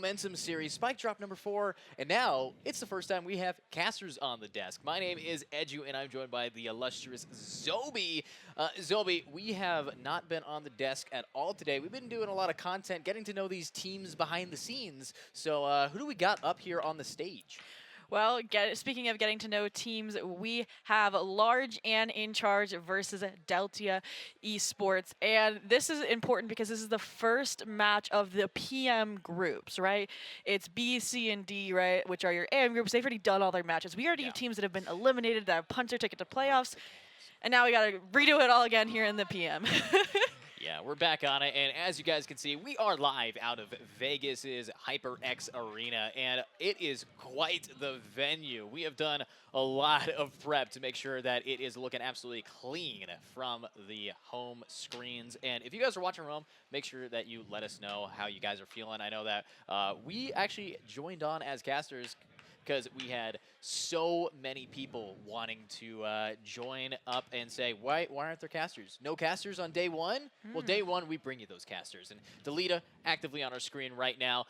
Momentum Series, Spike Drop number 4, and now it's the first time we have casters on the desk. My name is Edu, and I'm joined by the illustrious Zobi. Zobi, we have not been on the desk at all today. We've been doing a lot of content, getting to know these teams behind the scenes. So who do we got up here on the stage? Well, speaking of getting to know teams, we have Large and In Charge versus DELETA Esports. And this is important because this is the first match of the PM groups, right? It's B, C, and D, right, which are your AM groups. They've already done all their matches. We already have teams that have been eliminated, that have punched their ticket to playoffs. And now we got to redo it all again here in the PM. Yeah, we're back on it, and as you guys can see, we are live out of Vegas's HyperX Arena, and it is quite the venue. We have done a lot of prep to make sure that it is looking absolutely clean from the home screens. And if you guys are watching from home, make sure that you let us know how you guys are feeling. I know that we actually joined on as casters because we had so many people wanting to join up and say, why aren't there casters? No casters on day one? Well, day one, we bring you those casters. And DELETA, actively on our screen right now,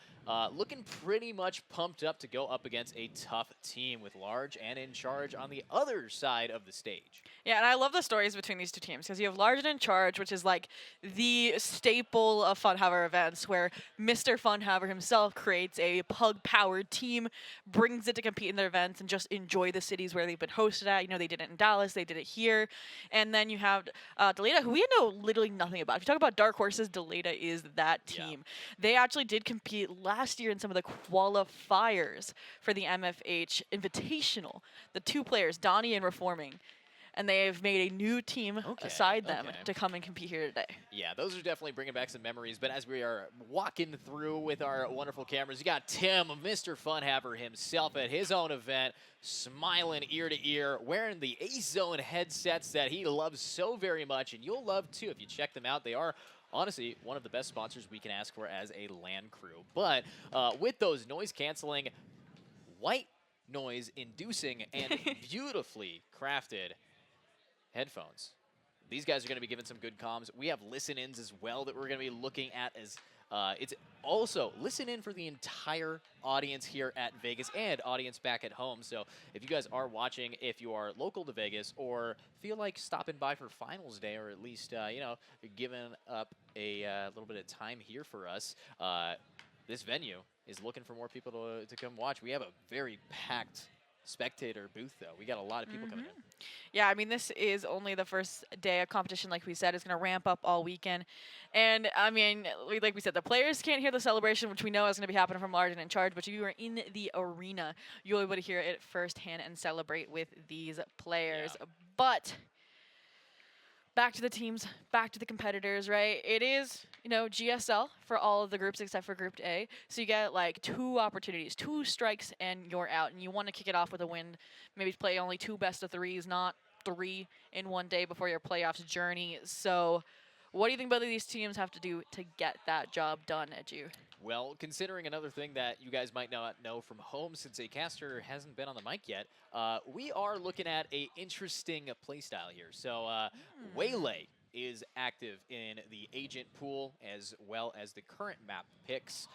looking pretty much pumped up to go up against a tough team with Large and In Charge on the other side of the stage. Yeah, and I love the stories between these two teams because you have Large and In Charge, which is like the staple of Funhaver events where Mr. Funhaver himself creates a pug-powered team, brings it to compete in their events, and just enjoy the cities where they've been hosted at. You know, they did it in Dallas, they did it here. And then you have DELETA, who we know literally nothing about. If you talk about dark horses, DELETA is that team. Yeah. They actually did compete last year in some of the qualifiers for the MFH Invitational. The two players, Donnie and Reforming. And they've made a new team aside them to come and compete here today. Yeah, those are definitely bringing back some memories. But as we are walking through with our wonderful cameras, you got Tim, Mr. Funhaver himself at his own event, smiling ear to ear, wearing the A-Zone headsets that he loves so very much. And you'll love, too, if you check them out. They are honestly one of the best sponsors we can ask for as a LAN crew. But with those noise-canceling, white noise-inducing, and beautifully crafted headphones. These guys are going to be given some good comms. We have listen-ins as well that we're going to be looking at as it's also listen-in for the entire audience here at Vegas and audience back at home. So if you guys are watching, if you are local to Vegas or feel like stopping by for finals day or at least, you know, giving up a little bit of time here for us, this venue is looking for more people to come watch. We have a very packed spectator booth, though. We got a lot of people coming in. Yeah, I mean, this is only the first day of competition, like we said. It's going to ramp up all weekend. And, I mean, like we said, the players can't hear the celebration, which we know is going to be happening from Large and In Charge, but if you are in the arena, you'll be able to hear it firsthand and celebrate with these players. Yeah. But back to the teams, back to the competitors, right? It is, you know, GSL for all of the groups except for Group A. So you get like 2 opportunities, 2 strikes, and you're out. And you want to kick it off with a win. Maybe play only 2 best-of-3s, not 3 in one day before your playoffs journey. So what do you think both of these teams have to do to get that job done, Edu? Well, considering another thing that you guys might not know from home, since a caster hasn't been on the mic yet, we are looking at an interesting playstyle here. So Waylay is active in the agent pool, as well as the current map picks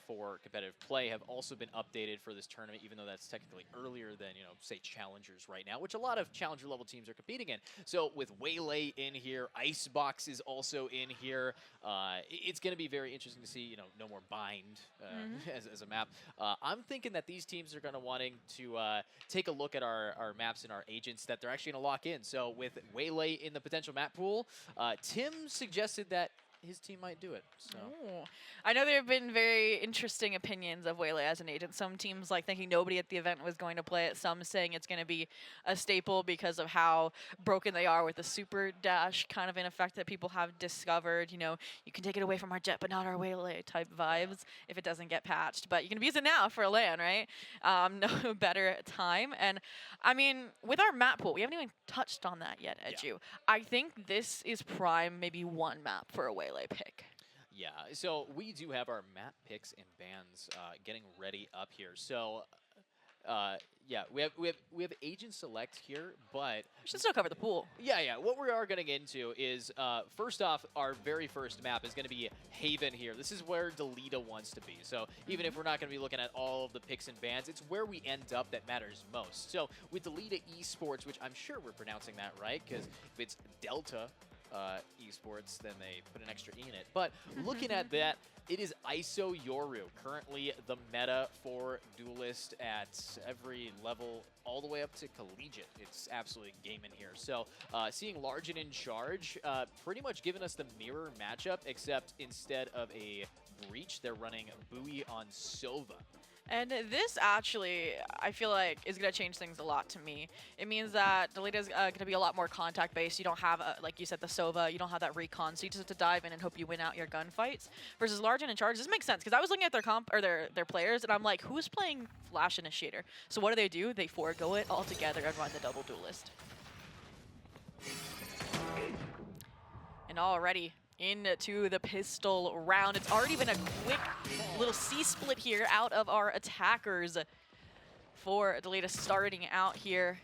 for competitive play have also been updated for this tournament, even though that's technically earlier than, you know, say challengers right now, which a lot of challenger level teams are competing in. So with Waylay in here, Icebox is also in here. It's going to be very interesting to see, you know, no more Bind as a map. I'm thinking that these teams are going to wanting to take a look at our maps and our agents that they're actually going to lock in. So with Waylay in the potential map pool, Tim suggested that his team might do it. So I know there have been very interesting opinions of Waylay as an agent. Some teams like thinking nobody at the event was going to play it. Some saying it's going to be a staple because of how broken they are with the super dash kind of in effect that people have discovered. You know, you can take it away from our jet, but not our Waylay type vibes if it doesn't get patched. But you can use it now for a LAN, right? No better time. And I mean, with our map pool, we haven't even touched on that yet, Edu. Yeah. I think this is prime maybe one map for a Waylay pick. Yeah, so we do have our map picks and bans getting ready up here. So Yeah, we have agent select here, but We should still cover the pool. yeah. What we are going to get into is first off, our very first map is going to be Haven here. This is where DELETA wants to be. So even if we're not going to be looking at all of the picks and bans, it's where we end up that matters most. So with DELETA Esports, which I'm sure we're pronouncing that right, because if it's Delta Esports, then they put an extra E in it. But looking at that, it is ISO Yoru, currently the meta for Duelist at every level, all the way up to collegiate. It's absolutely gaming here. So seeing Largen in charge, pretty much giving us the mirror matchup, except instead of a Breach, they're running Bowie on Sova. And this actually, I feel like, is going to change things a lot to me. It means that DELETA is going to be a lot more contact-based. You don't have, like you said, the Sova. You don't have that recon, so you just have to dive in and hope you win out your gunfights. Versus Largen in charge, this makes sense, because I was looking at their comp or their players, and I'm like, who's playing Flash Initiator? So what do? They forego it altogether and run the double Duelist. And already into the pistol round. It's already been a quick little C-split here out of our attackers for DELETA starting out here.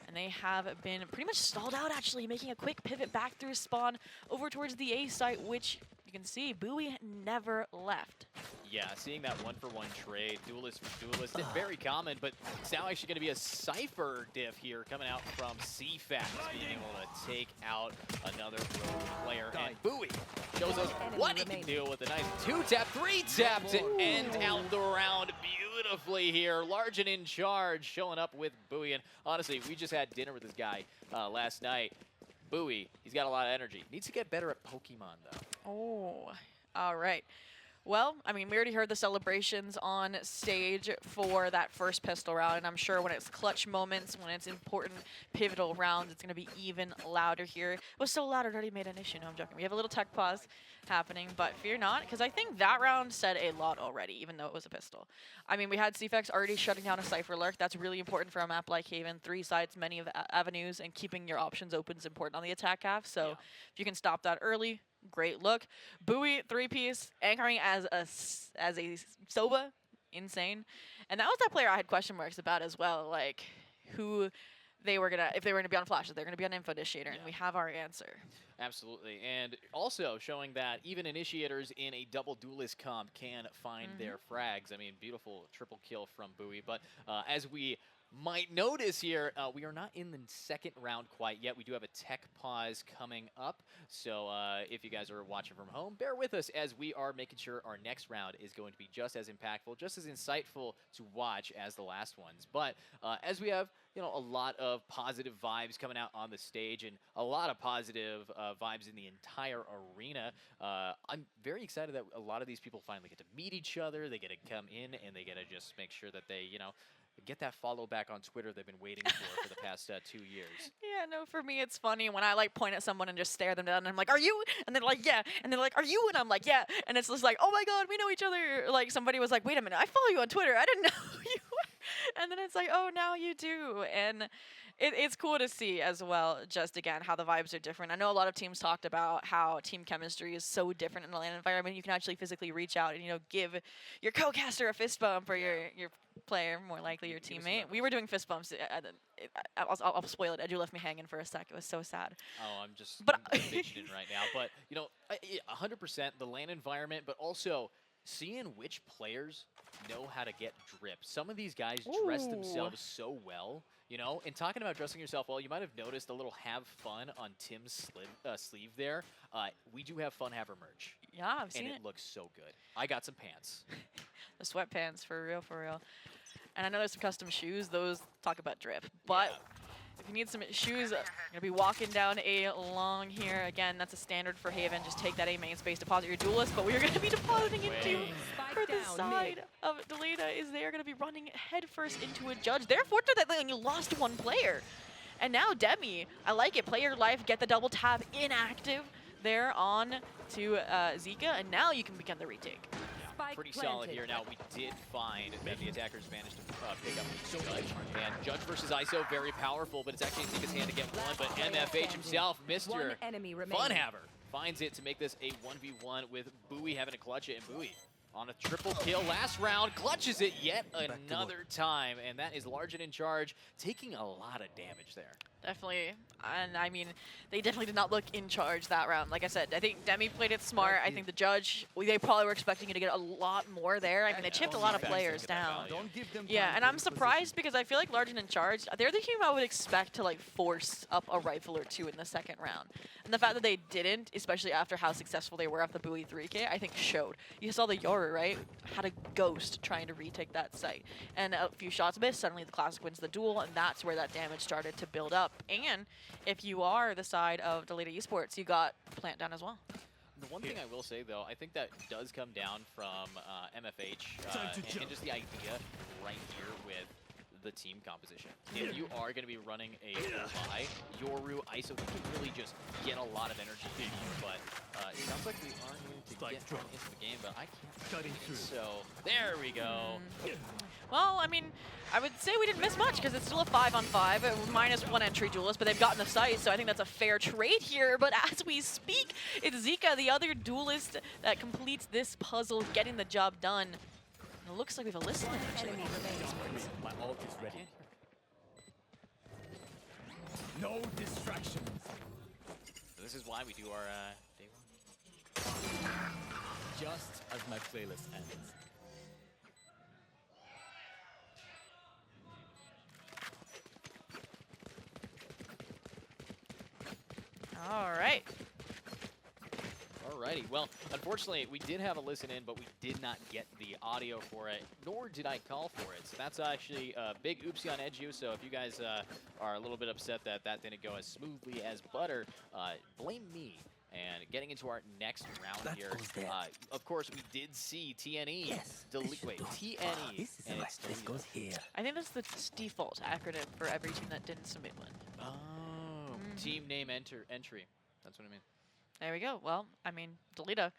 And they have been pretty much stalled out, actually, making a quick pivot back through spawn over towards the A site, which you can see Bowie never left. Yeah, seeing that one-for-one trade, Duelist for Duelist, it's very common, but it's now actually going to be a Cypher diff here coming out from CFAX, being able to take out another rogue player. And Bowie shows us what he can do with a nice 2-tap, 3-tap to end out the round beautifully here. Largen in charge, showing up with Bowie. And honestly, we just had dinner with this guy last night. Bowie, he's got a lot of energy. Needs to get better at Pokemon, though. Oh, all right. Well, I mean, we already heard the celebrations on stage for that first pistol round, and I'm sure when it's clutch moments, when it's important pivotal rounds, it's going to be even louder here. It was so loud it already made an issue. No, I'm joking. We have a little tech pause happening, but fear not, because I think that round said a lot already, even though it was a pistol. I mean, we had CFX already shutting down a Cypher Lurk. That's really important for a map like Haven. 3 sites, many of avenues, and keeping your options open is important on the attack half. So if you can stop that early, great look. Bowie 3-piece anchoring as a Sova, insane. And that was that player I had question marks about as well, like who they were gonna, if they were gonna be on Flash, if they're gonna be on Info Initiator, and we have our answer. Absolutely, and also showing that even initiators in a double Duelist comp can find their frags. I mean, beautiful triple kill from Bowie, but as we might notice here, we are not in the second round quite yet. We do have a tech pause coming up. So if you guys are watching from home, bear with us as we are making sure our next round is going to be just as impactful, just as insightful to watch as the last ones. But as we have, you know, a lot of positive vibes coming out on the stage and a lot of positive vibes in the entire arena, I'm very excited that a lot of these people finally get to meet each other. They get to come in and they get to just make sure that they, you know, get that follow back on Twitter they've been waiting for the past 2 years. Yeah, no, for me it's funny when I like point at someone and just stare them down and I'm like, are you? And they're like, yeah. And they're like, are you? And I'm like, yeah. And it's just like, oh my God, we know each other. Like somebody was like, wait a minute, I follow you on Twitter. I didn't know who you were. And then it's like, oh, now you do. And it's cool to see as well, just again, how the vibes are different. I know a lot of teams talked about how team chemistry is so different in the LAN environment. You can actually physically reach out and, you know, give your co-caster a fist bump or your player, more likely your teammate. We were doing fist bumps. I'll spoil it. Edu left me hanging for a sec. It was so sad. Oh, I'm fidgeting right now. But, you know, 100% the LAN environment, but also seeing which players know how to get drip. Some of these guys dress themselves so well, you know, and talking about dressing yourself well, you might have noticed a little have fun on Tim's sleeve there. We do have Fun Haver merch. Yeah, I've seen it. And it looks so good. I got some pants. The sweatpants, for real, for real. And I know there's some custom shoes. Those talk about drip. But if you need some shoes, you're going to be walking down A long here. Again, that's a standard for Haven. Just take that A main space, deposit your Duelist. But we are going to be depositing into for the side of DELETA is they are going to be running headfirst into a Judge. They're fortunate that they only lost one player. And now Demi, I like it. Play your life, get the double tap, inactive. There on to Zika, and now you can begin the retake. Pretty solid here. Now, we did find that the attackers managed to pick up Judge. And Judge versus ISO, very powerful, but it's actually in Zika's hand to get one. But MFH himself, Mr. Funhaver, finds it to make this a 1v1 with Bowie having to clutch it. And Bowie, on a triple kill last round, clutches it yet another time, and that is Largent in charge, taking a lot of damage there. Definitely, and I mean, they definitely did not look in charge that round. Like I said, I think Demi played it smart. I think the judge, they probably were expecting you to get a lot more there. I mean, they chipped a lot of players down. Yeah, and I'm surprised because I feel like Largent in charge, they're the team I would expect to like force up a rifle or two in the second round. And the fact that they didn't, especially after how successful they were off the Bowie 3K, I think showed. You saw the Yoru, right? Had a ghost trying to retake that site. And a few shots missed, suddenly the Classic wins the duel, and that's where that damage started to build up. And if you are the side of DELETA Esports, you got Plant down as well. The one thing I will say, though, I think that does come down from MFH and just the idea right here with the team composition. If you are going to be running a buy, Yoru, ISO, you can really just get a lot of energy in you, but it sounds like we are going to get into the game, but I can't. So there we go. Well, I mean, I would say we didn't miss much because it's still a 5-on-5, -1 entry duelist, but they've gotten the site, so I think that's a fair trade here. But as we speak, it's Zika, the other duelist, that completes this puzzle, getting the job done. And it looks like we have a listen actually. My ult is ready. No distractions. So this is why we do our day one. Just as my playlist ends. All right. Alrighty, well, unfortunately, we did have a listen in, but we did not get the audio for it, nor did I call for it. So that's actually a big oopsie on Edu, so if you guys are a little bit upset that that didn't go as smoothly as butter, blame me. And getting into our next round here, of course, we did see TNE. Yes, Wait, TNE, and it's this goes here. I think that's the default acronym for every team that didn't submit one. Oh, team name entry. That's what I mean. There we go. Well, I mean, DELETA.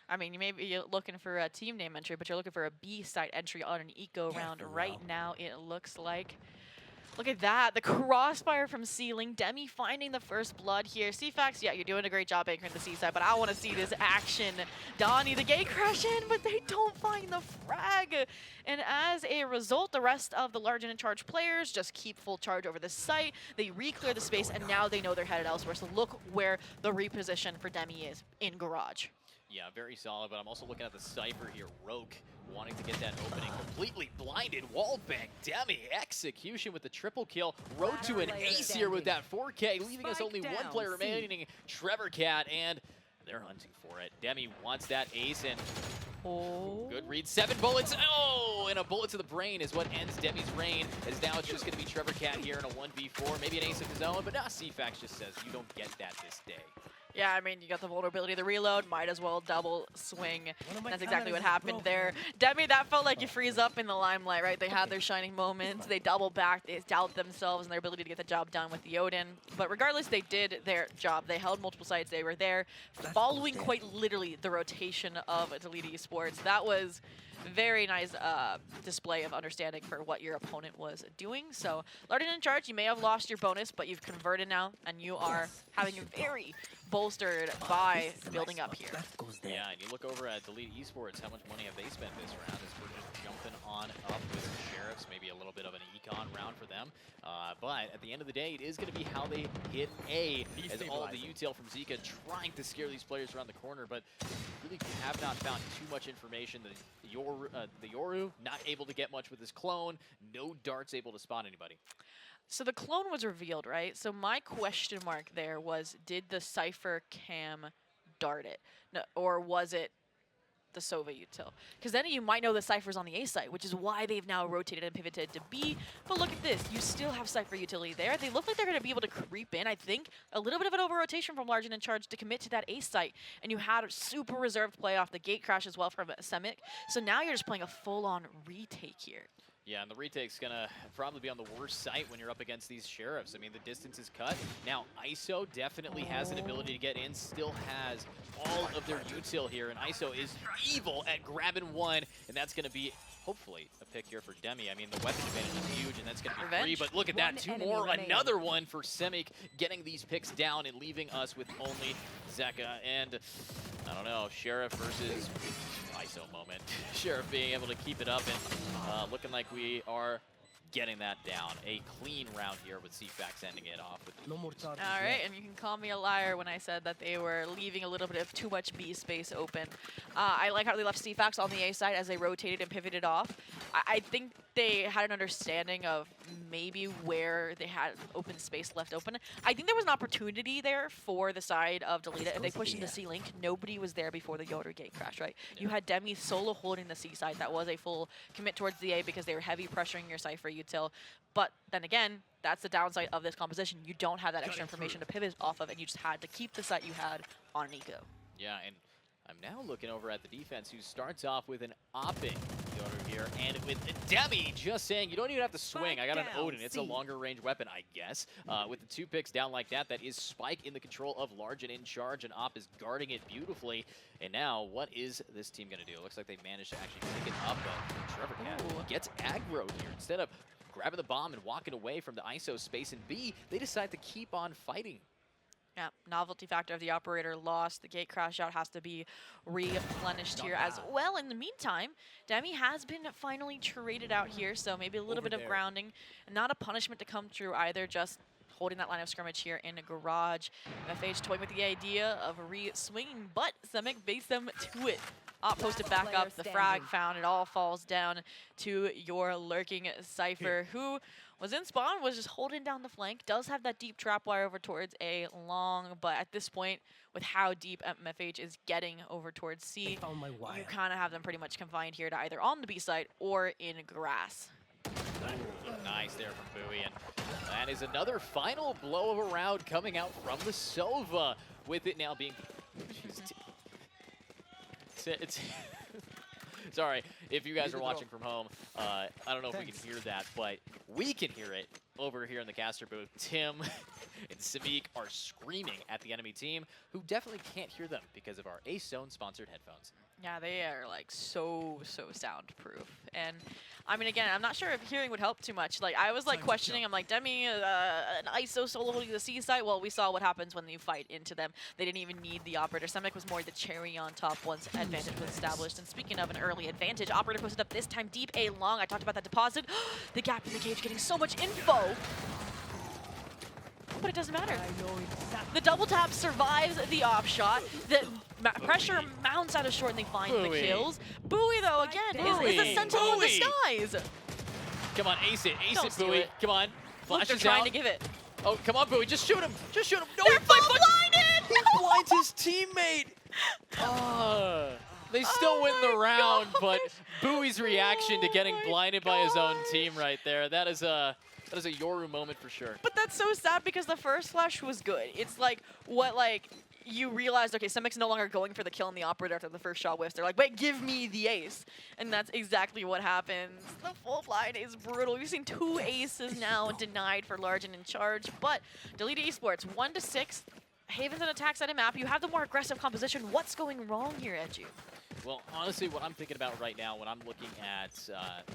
I mean, you may be looking for a team name entry, but you're looking for a B site entry on an eco round right now, it looks like. Look at that, the crossfire from Ceiling. Demi finding the first blood here. CFAX, yeah, you're doing a great job anchoring the C side, but I want to see this action. Donnie, the gate crash in, but they don't find the frag. And as a result, the rest of the Largent in charge players just keep full charge over the site. They re-clear the space, and now they know they're headed elsewhere. So look where the reposition for Demi is, in Garage. Yeah, very solid, but I'm also looking at the Cypher here. Roke wanting to get that opening. Completely blinded. Wallbang. Demi execution with the triple kill. Road to an ace here with that 4K, leaving us only one player remaining, Trevor Cat, and they're hunting for it. Demi wants that ace, and good read. 7 bullets. Oh, and a bullet to the brain is what ends Demi's reign, as now it's just going to be Trevor Cat here in a 1v4. Maybe an ace of his own, but now CFAX just says you don't get that this day. Yeah, I mean, you got the vulnerability of the reload, might as well double swing. That's exactly what happened there. Demi, that felt like you freeze up in the limelight, right? They had their shining moments, they double back, they doubted themselves and their ability to get the job done with the Odin. But regardless, they did their job. They held multiple sites, they were there, following quite literally the rotation of DELETA Esports. That was very nice display of understanding for what your opponent was doing. So, Largent in charge, you may have lost your bonus, but you've converted now, and you are having a very bolstered by building up here. Yeah, and you look over at DELETA Esports, how much money have they spent this round as we're just jumping on up with some Sheriffs, maybe a little bit of an econ round for them. But at the end of the day, it is going to be how they hit A, as all of the util from Zika trying to scare these players around the corner, but really have not found too much information. The Yoru not able to get much with his clone, no darts able to spot anybody. So the clone was revealed, right? So my question mark there was, did the Cypher cam dart it? No, or was it the Sova util? Because then you might know the Cypher's on the A site, which is why they've now rotated and pivoted to B. But look at this, you still have Cypher utility there. They look like they're going to be able to creep in, I think, a little bit of an over-rotation from Largent in charge to commit to that A site. And you had a super reserved play off the gate crash as well from Semic. So now you're just playing a full-on retake here. Yeah, and the retake's going to probably be on the worst site when you're up against these Sheriffs. I mean, the distance is cut. Now, ISO definitely has an ability to get in, still has all of their util here, and ISO is evil at grabbing one, and that's going to be, hopefully, a pick here for Demi. I mean, the weapon advantage is huge, and that's going to be free, but look at that, 2 more, another one for Semic, getting these picks down and leaving us with only Zeka, and I don't know, Sheriff versus ISO moment. Sheriff being able to keep it up and looking like we are getting that down. A clean round here with CFAX ending it off. With No more charges. All right, and you can call me a liar when I said that they were leaving a little bit of too much B space open. I like how they left CFAX on the A side as they rotated and pivoted off. I think they had an understanding of maybe where they had open space left open. I think there was an opportunity there for the side of DELETA. If they pushed into C-Link, nobody was there before the Yoder gate crash, right? Yeah. You had Demi solo holding the C side. That was a full commit towards the A because they were heavy pressuring your Cypher util. But then again, that's the downside of this composition. You don't have that extra information to pivot off of, and you just had to keep the site you had on an eco. Yeah, and I'm now looking over at the defense, who starts off with an Opping Yoder here, and with Demi just saying, you don't even have to swing. I got an Odin. It's a longer range weapon, I guess. With the 2 picks down like that, that is Spike in the control of Large and in charge, and Opp is guarding it beautifully. And now, what is this team going to do? It looks like they managed to actually pick it up, but Trevor Cat gets aggro here. Instead of grabbing the bomb and walking away from the ISO space in B, they decide to keep on fighting. Yeah, novelty factor of the operator lost. The gate crash out has to be replenished here as well. In the meantime, Demi has been finally traded out here, so maybe a little bit of grounding. Not a punishment to come through either, just holding that line of scrimmage here in a garage. FH toying with the idea of re-swinging, but Semic based them to it. Op posted back up, the frag found, it all falls down to your lurking Cypher, who was in spawn, was just holding down the flank, does have that deep trap wire over towards A long, but at this point, with how deep MFH is getting over towards C, you kind of have them pretty much confined here to either on the B side or in grass. Nice there from Bowie, and that is another final blow of a round coming out from the Sova, with it now being... It's sorry, if you guys are watching from home, I don't know if we can hear that, but we can hear it over here in the caster booth. Tim and Samik are screaming at the enemy team, who definitely can't hear them because of our Ace Zone sponsored headphones. Yeah, they are like so soundproof. And I mean, again, I'm not sure if hearing would help too much. Like, I was like questioning, I'm like, Demi, an ISO solo holding the C side? Well, we saw what happens when you fight into them. They didn't even need the operator. Semic was more the cherry on top once advantage was established. And speaking of an early advantage, operator posted up this time deep A long. I talked about that deposit. The gap in the cage getting so much info. But it doesn't matter. The double tap survives the off shot. The pressure mounts out of short and they find the kills. Bowie, though, again, is a sentinel in disguise. Come on, ace it, Don't Bowie. Come on, Look, they're flashes trying out. to give it. Oh, come on, Bowie, just shoot him. Just shoot him. No, They're blinded! He blinds his teammate. They still win the round, but Bowie's reaction to getting blinded by his own team right there, that is a Yoru moment for sure. But that's so sad because the first flash was good. It's like what you realized, okay, Semic's no longer going for the kill on the operator after the first shot whiffs. They're like, wait, give me the ace. And that's exactly what happens. The full blind is brutal. We've seen 2 aces now denied for Large and in charge, but DELETA Esports 1-6. Haven's an attack side of map. You have the more aggressive composition. What's going wrong here, Edgy? Well, honestly, what I'm thinking about right now when I'm looking at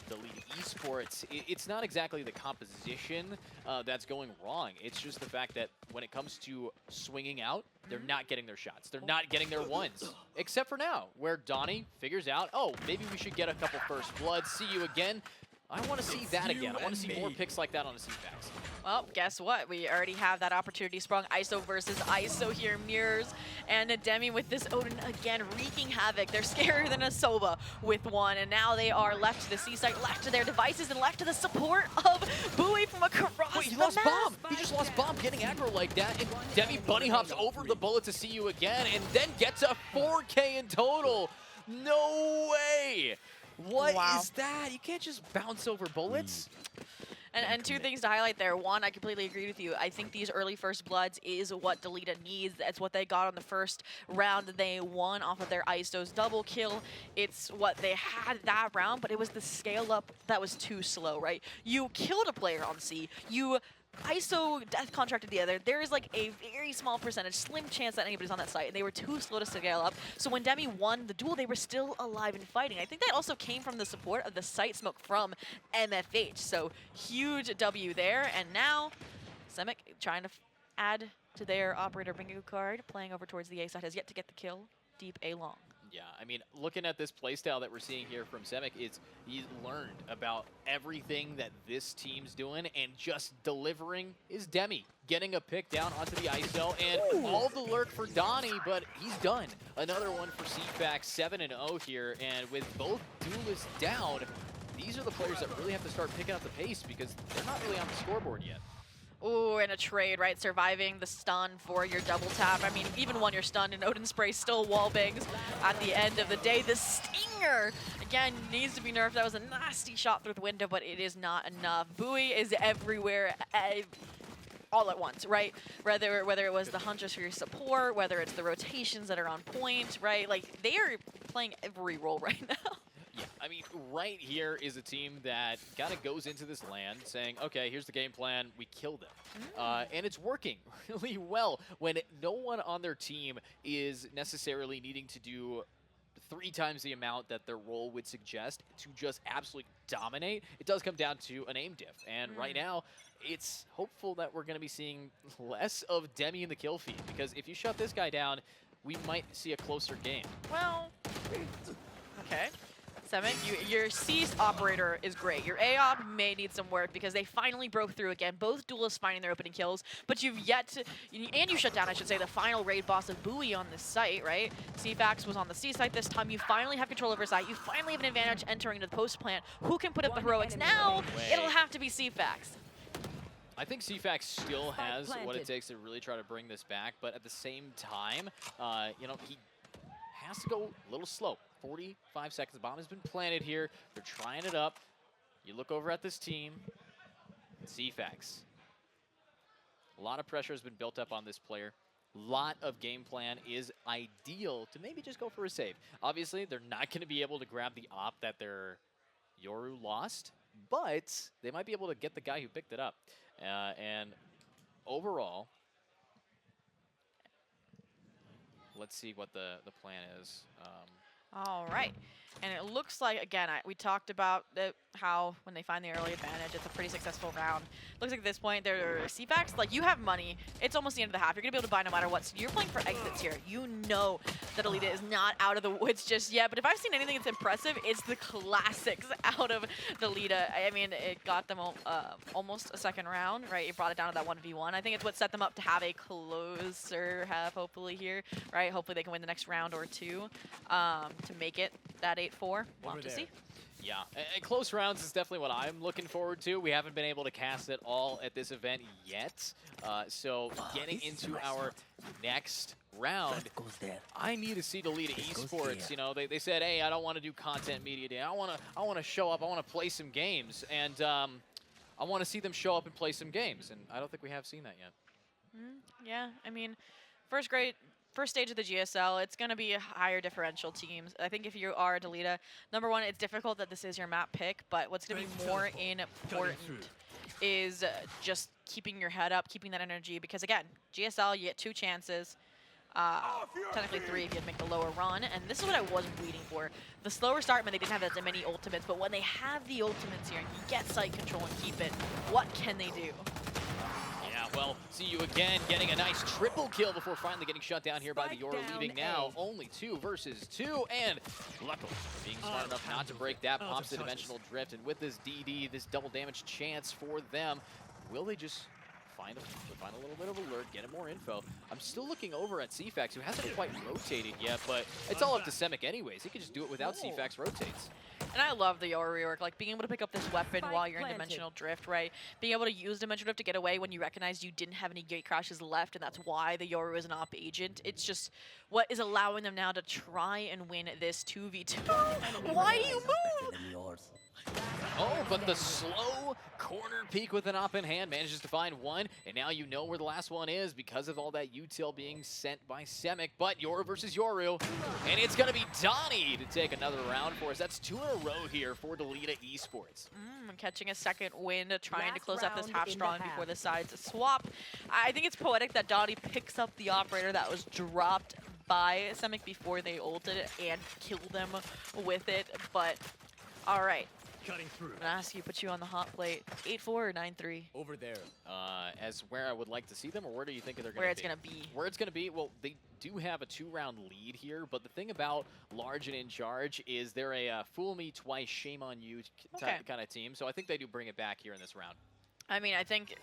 DELETA Esports, it's not exactly the composition that's going wrong. It's just the fact that when it comes to swinging out, they're not getting their shots. They're not getting their ones. Except for now, where Donnie figures out, oh, maybe we should get a couple first bloods. See you again. I want to see that again. I want to see more picks like that on a CFAX. Well, guess what? We already have that opportunity sprung. ISO versus ISO here, Mirrors. And Demi with this Odin again wreaking havoc. They're scarier than a Sova with one. And now they are left to the C site, left to their devices, and left to the support of Bowie from across Wait, he the lost map. Bomb. He just lost Bomb getting aggro like that. And Demi bunny hops over the bullet to see you again and then gets a 4K in total. No way. What is that? You can't just bounce over bullets. And 2 things to highlight there. One, I completely agree with you. I think these early first bloods is what DELETA needs. That's what they got on the first round that they won off of their ISO's double kill. It's what they had that round, but it was the scale up that was too slow, right? You killed a player on C. You ISO death contracted the other. There is like a very small percentage, slim chance that anybody's on that site, and they were too slow to scale up. So when Demi won the duel, they were still alive and fighting. I think that also came from the support of the site smoke from MFH. So huge W there, and now Semic trying to add to their operator bingo card, playing over towards the A side, has yet to get the kill. Deep A long. Yeah, I mean, looking at this playstyle that we're seeing here from Semic, he's learned about everything that this team's doing, and just delivering is Demi. Getting a pick down onto the ISO, and all the lurk for Donnie, but he's done. Another one for CFAX, 7-0 here, and with both duelists down, these are the players that really have to start picking up the pace because they're not really on the scoreboard yet. Ooh, in a trade, right? Surviving the stun for your double tap. I mean, even when you're stunned, and Odin Spray still wall bangs at the end of the day. The Stinger, again, needs to be nerfed. That was a nasty shot through the window, but it is not enough. Buoy is everywhere. All at once, right? Whether it was the Huntress for your support, whether it's the rotations that are on point, right? Like, they are playing every role right now. Yeah, I mean, right here is a team that kind of goes into this land saying, okay, here's the game plan, we kill them. And it's working really well when no one on their team is necessarily needing to do 3 times the amount that their role would suggest to just absolutely dominate. It does come down to an aim diff, and right now, it's hopeful that we're going to be seeing less of Demi in the kill feed, because if you shut this guy down, we might see a closer game. Well, okay. Semic, your C operator is great. Your AOP may need some work because they finally broke through again. Both duelists finding their opening kills, but you've yet to, and you shut down, I should say, the final raid boss of Buoy on this site, right? CFAX was on the C site this time. You finally have control over site. You finally have an advantage entering into the post plant. Who can put up the heroics now? It'll have to be CFAX. I think CFAX still has what it takes to really try to bring this back, but at the same time, you know, he has to go a little slow. 45 seconds. Bomb has been planted here. They're trying it up. You look over at this team. CFAX. A lot of pressure has been built up on this player. Lot of game plan is ideal to maybe just go for a save. Obviously, they're not going to be able to grab the op that their Yoru lost, but they might be able to get the guy who picked it up. And overall, let's see what the plan is. All right. And it looks like, again, we talked about how when they find the early advantage, it's a pretty successful round. Looks like at this point, they're CFAX. Like, you have money. It's almost the end of the half. You're going to be able to buy no matter what. So you're playing for exits here. You know that DELETA is not out of the woods just yet. But if I've seen anything that's impressive, it's the classics out of DELETA. I mean, it got them almost a second round, right? It brought it down to that 1v1. I think it's what set them up to have a closer half, hopefully, here, right? Hopefully they can win the next round or two to make it that 8-4. We'll have to see. Yeah, and close rounds is definitely what I'm looking forward to. We haven't been able to cast it all at this event yet. So getting into our next round, I need to see DELETA Esports. You know, they said, hey, I don't want to do content media day. I want to show up. I want to play some games. And I want to see them show up and play some games. And I don't think we have seen that yet. Yeah, I mean, first stage of the GSL, it's going to be higher differential teams. I think if you are a DELETA, number one, it's difficult that this is your map pick, but what's going to be more important is just keeping your head up, keeping that energy, because again, GSL, you get 2 chances. Technically 3 if you make the lower run, and this is what I was waiting for. The slower start meant they didn't have as many ultimates, but when they have the ultimates here and you get site control and keep it, what can they do? Well, see you again, getting a nice triple kill before finally getting shut down here by the Yoru, leaving now only 2 versus 2, and luckily being smart enough not to break that, pops the dimensional drift, and with this DD, this double damage chance for them, will they just find a little bit of alert, get him more info? I'm still looking over at CFAX, who hasn't quite rotated yet, but it's all up to Semic anyways. He could just do it without CFAX rotates. And I love the Yoru rework, like being able to pick up this weapon while you're in Dimensional Drift, right? Being able to use Dimensional Drift to get away when you recognize you didn't have any gate crashes left, and that's why the Yoru is an op agent. It's just what is allowing them now to try and win this 2v2. Why do you move? Oh, but the slow corner peek with an op in hand manages to find one, and now you know where the last one is because of all that util being sent by Semic. But Yoru versus Yoru, and it's going to be Donnie to take another round for us. That's 2 in a row here for DELETA Esports. Catching a second win, trying to close out this half strong before the sides swap. I think it's poetic that Donnie picks up the operator that was dropped by Semic before they ulted it and killed them with it. But all right. Cutting through. I'm gonna ask you, put you on the hot plate. 8-4 or 9-3? Over there. As where I would like to see them, or where do you think they're going to be? Where it's gonna be. Where it's going to be? Well, they do have a 2-round lead here, but the thing about Large and In Charge is they're a fool me twice, shame on you kind of team. So I think they do bring it back here in this round. I mean, I think,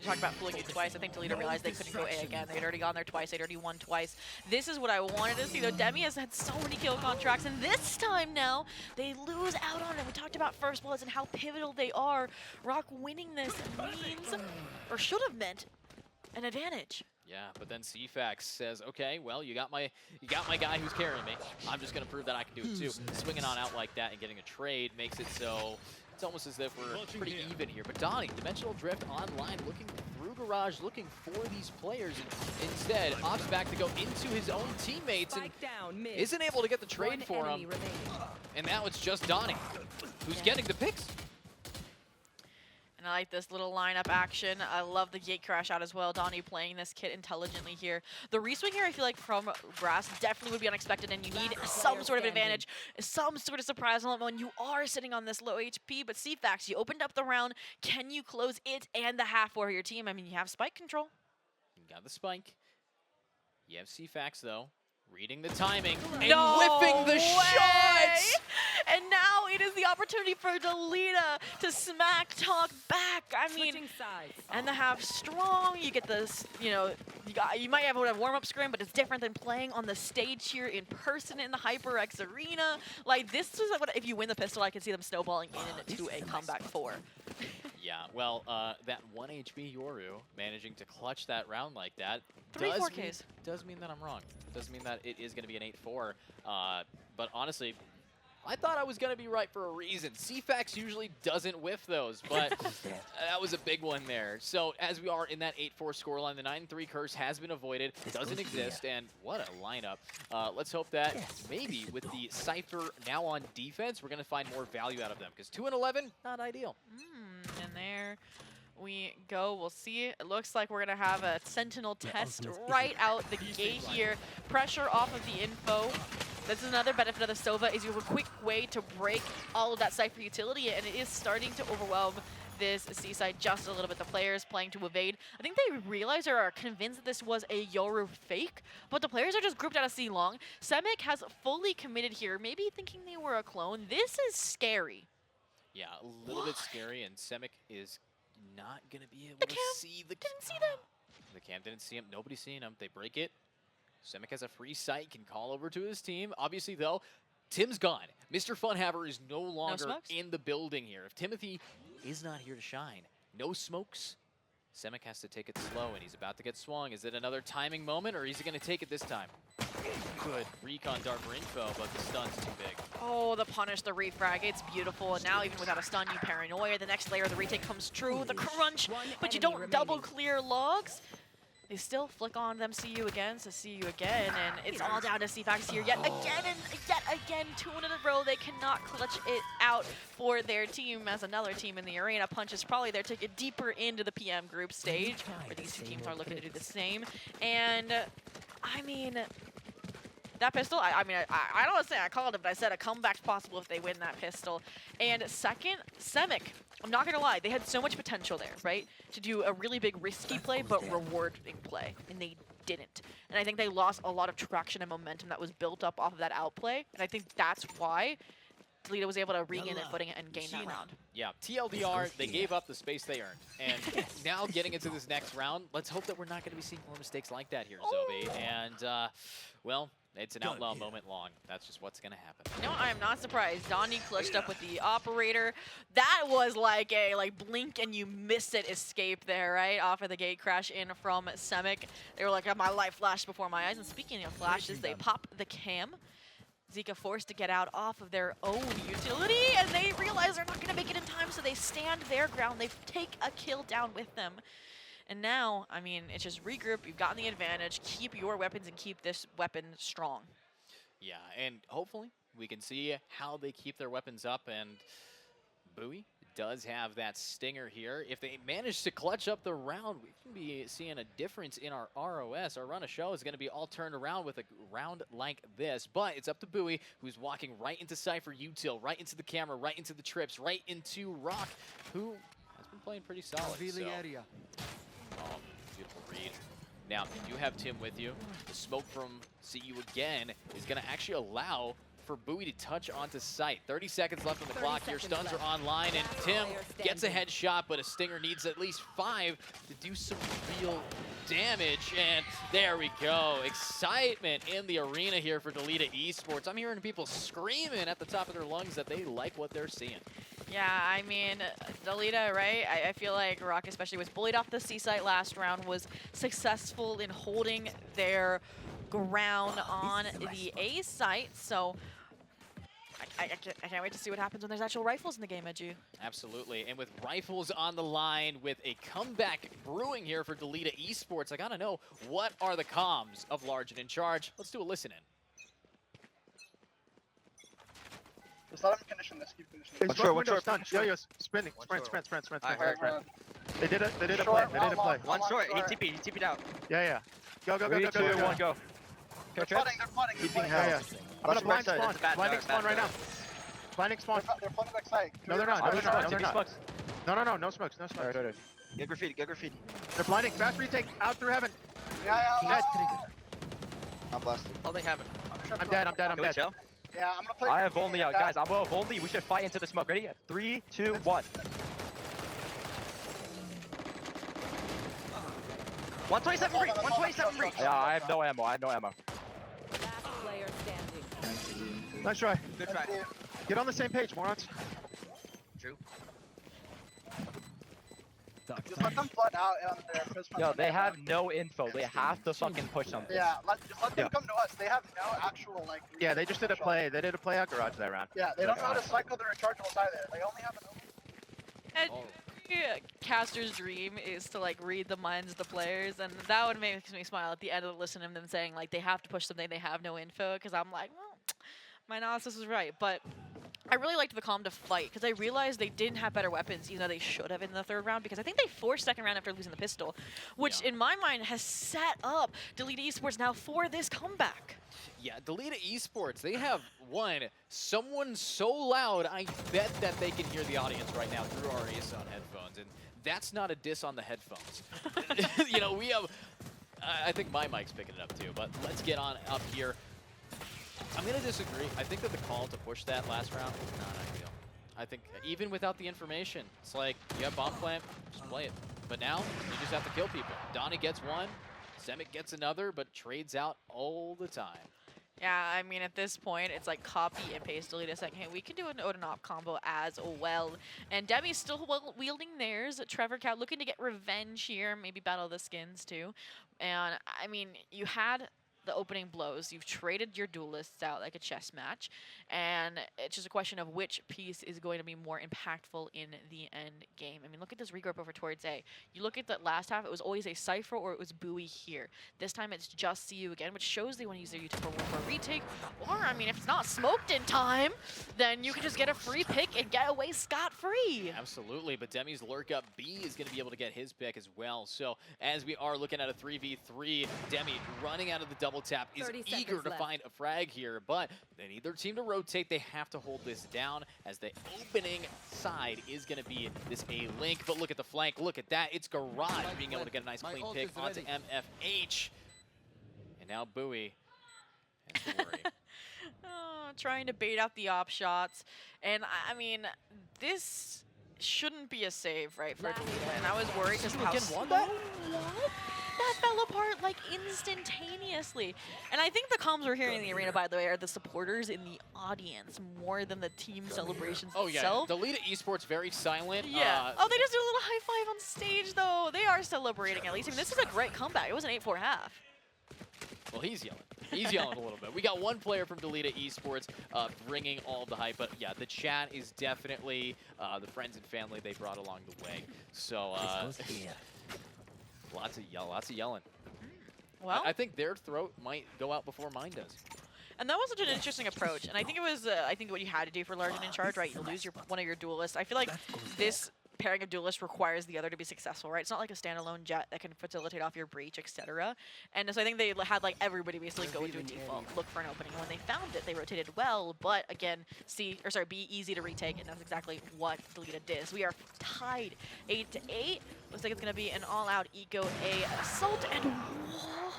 talk about fooling you twice, I think DELETA realized they couldn't go A again. They'd already gone there twice, they'd already won twice. This is what I wanted to see, though. Demi has had so many kill contracts, and this time now, they lose out on it. We talked about First Bloods and how pivotal they are. Rock winning this means, or should have meant, an advantage. Yeah, but then CFAX says, okay, well, you got my guy who's carrying me. I'm just going to prove that I can do it too. Swinging on out like that and getting a trade makes it so it's almost as if we're pretty even here. But Donnie, Dimensional Drift online, looking through Garage, looking for these players. And instead, opts back to go into his own teammates and isn't able to get the trade for him. And now it's just Donnie who's getting the picks. And I like this little lineup action. I love the gate crash out as well. Donnie playing this kit intelligently here. The reswing here, I feel like from Grass definitely would be unexpected, and you need some sort of advantage, some sort of surprise element when you are sitting on this low HP. But CFAX, you opened up the round. Can you close it and the half for your team? I mean, you have spike control. You got the spike. You have CFAX, though, reading the timing and No whipping the way! shots. And now it is the opportunity for DELETA to smack talk back. I mean, and the half strong. You get this, you might have a warm-up scrim, but it's different than playing on the stage here in person in the HyperX arena. Like, this is what, if you win the pistol, I can see them snowballing into a comeback 4. Yeah, well, that 1 HP Yoru managing to clutch that round like that 4Ks. does mean that I'm wrong. Does mean that it is going to be an 8-4. But honestly, I thought I was going to be right for a reason. CFAX usually doesn't whiff those, but that was a big one there. So as we are in that 8-4 scoreline, the 9-3 curse has been avoided. It doesn't exist, and what a lineup. Let's hope that maybe with the Cypher now on defense, we're going to find more value out of them, because 2-11, not ideal. And there we go. We'll see. It looks like we're going to have a Sentinel test right out the gate here. Pressure off of the info. This is another benefit of the Sova, is you have a quick way to break all of that Cypher utility, and it is starting to overwhelm this Seaside just a little bit. The players playing to evade. I think they realize or are convinced that this was a Yoru fake, but the players are just grouped out of C-Long. Semic has fully committed here, maybe thinking they were a clone. This is scary. Yeah, a little bit scary, and Semic is not going to be able to see the Didn't see them. The cam didn't see him. Nobody's seeing him. They break it. Semic has a free sight, can call over to his team. Obviously, though, Tim's gone. Mr. Funhaver is no longer in the building here. If Timothy is not here to shine, no smokes. Semic has to take it slow, and he's about to get swung. Is it another timing moment, or is he going to take it this time? Good recon Darker info, but the stun's too big. Oh, the punish, the refrag, it's beautiful. And now even without a stun, you paranoia. The next layer of the retake comes true, the crunch, but you don't double clear logs. They still flick on them, see you again, so see you again, and it's all down to CFAX here yet again and yet again. 2 in a row, they cannot clutch it out for their team, as another team in the arena punches probably their ticket deeper into the PM group stage, where these two teams are looking to do the same. And I mean, that pistol, I don't want to say I called it, but I said a comeback's possible if they win that pistol. And second, Semic. I'm not going to lie, they had so much potential there, right? To do a really big risky play, but rewarding play, and they didn't. And I think they lost a lot of traction and momentum that was built up off of that outplay, and I think that's why DELETA was able to regain their footing and gain that round. Yeah, TLDR, they gave up the space they earned. And now getting into this next round, let's hope that we're not going to be seeing more mistakes like that here, Zoe. And, well, it's an outlaw moment long. That's just what's going to happen. No, I am not surprised. Donnie clutched up with the operator. That was like a blink and you miss it escape there, right? Off of the gate crash in from Semic. They were like, oh, my life flashed before my eyes. And speaking of flashes, they pop the cam. Zika forced to get out off of their own utility, and they realize they're not going to make it in time, so they stand their ground. They take a kill down with them. And now, I mean, it's just regroup. You've gotten the advantage. Keep your weapons and keep this weapon strong. Yeah, and hopefully we can see how they keep their weapons up. And Bowie does have that stinger here. If they manage to clutch up the round, we can be seeing a difference in our ROS. Our run of show is going to be all turned around with a round like this. But it's up to Bowie, who's walking right into Cypher Util, right into the camera, right into the trips, right into Rock, who has been playing pretty solid. So. Oh, beautiful read. Now, you have Tim with you. The smoke from CU again is going to actually allow for Bowie to touch onto site. 30 seconds left on the clock here. Stuns are online, and Tim gets a headshot, but a Stinger needs at least 5 to do some real damage. And there we go. Excitement in the arena here for DELETA Esports. I'm hearing people screaming at the top of their lungs that they like what they're seeing. Yeah, I mean, DELETA, right? I feel like Rock especially was bullied off the C site last round, was successful in holding their ground on the A site. So I can't wait to see what happens when there's actual rifles in the game, Edu. Absolutely, and with rifles on the line, with a comeback brewing here for DELETA Esports, I gotta know, what are the comms of Large and in Charge? Let's do a listen in. Just let him condition this, keep conditioning this. One short, stun. Yo, sprinting, sprint. They did a play. One short, he TP'd out. Yeah. Go. 3, 2, 1, go. They're flooding, they're flooding. Yeah. I'm gonna blind Backside, spawn. it's bad Blinding dart, spawn bad right now. dart. Blinding spawn. They're flooding backside. No, they're not. No smokes. Alright. Get graffiti. They're blinding. Fast retake. Out through heaven. Yeah. I'm busted. Oh, they haven't. I'm dead. Can we chill? Yeah, I'm gonna play. I have only out, guys. I'm well only. We should fight into the smoke. Ready? 3, 2, 1. 127 free. 127 free. Yeah, I have no ammo. Last player standing. Nice try. Good try. Get on the same page, morons. True. Just let them flood out on their first one. Yo, they have no info. They have to fucking push on this. Yeah, just let them come to us. They have no actual, like... Yeah, they just did a play. They did a play out garage that round. Yeah, they don't know how to cycle their rechargeables either. They only have an open. And caster's dream is to like read the minds of the players, and that would make me smile at the end of listening to them saying like they have to push something, they have no info, because I'm like, well, my analysis was right. But I really liked the calm to fight, because I realized they didn't have better weapons, even though they should have in the third round, because I think they forced second round after losing the pistol, which in my mind has set up DELETA Esports now for this comeback. Yeah, DELETA Esports, they have someone so loud, I bet that they can hear the audience right now through our ASON headphones, and that's not a diss on the headphones. You know, we have, I think my mic's picking it up too, but let's get on up here. I'm going to disagree. I think that the call to push that last round was not ideal. I think even without the information, it's like, you have bomb plant, just play it. But now, you just have to kill people. Donnie gets one, Semic gets another, but trades out all the time. Yeah, I mean, at this point, it's like copy and paste DELETA saying, hey, we can do an Odinop combo as well. And Demi's still wielding theirs. Trevor Cow looking to get revenge here, maybe battle the skins too. And, I mean, you had the opening blows. You've traded your duelists out like a chess match, and it's just a question of which piece is going to be more impactful in the end game. I mean, look at this regroup over towards A. You look at that last half, it was always a Cypher or it was Bowie here. This time it's just CU again, which shows they want to use their util for a retake, or, I mean, if it's not smoked in time, then you can just get a free pick and get away scot-free. Absolutely, but Demi's lurk up B is going to be able to get his pick as well. So as we are looking at a 3v3, Demi running out of the double tap is eager to find a frag here, but they need their team to rotate. They have to hold this down, as the opening side is going to be this A-Link. But look at the flank. Look at that. It's Garage being able to get a nice clean pick onto MFH. And now Bowie has to worry. Trying to bait out the op shots. And, I mean, this shouldn't be a save, right, for DELETA. And I was worried because how slow that fell apart like instantaneously. And I think the comms we're hearing in the arena, by the way, are the supporters in the audience more than the team celebrations itself. DELETA Esports very silent. Yeah. Oh, they just did a little high five on stage, though. They are celebrating at least. I mean, this is a great comeback. It was an 8-4 half. Well, he's yelling. He's yelling a little bit. We got one player from DELETA Esports bringing all the hype, but yeah, the chat is definitely the friends and family they brought along the way. So lots of yelling. Well, I think their throat might go out before mine does. And that was such an interesting approach. And I think it was, I think what you had to do for Large and in Charge, right? You lose one of your duelists. I feel like this pairing of duelists requires the other to be successful, right? It's not like a standalone jet that can facilitate off your breach, etc. And so I think they had like everybody basically go into a default, look for an opening. When they found it, they rotated well, but again, be easy to retake, and that's exactly what DELETA did. So we are tied 8-8. Looks like it's going to be an all-out Eco A assault, and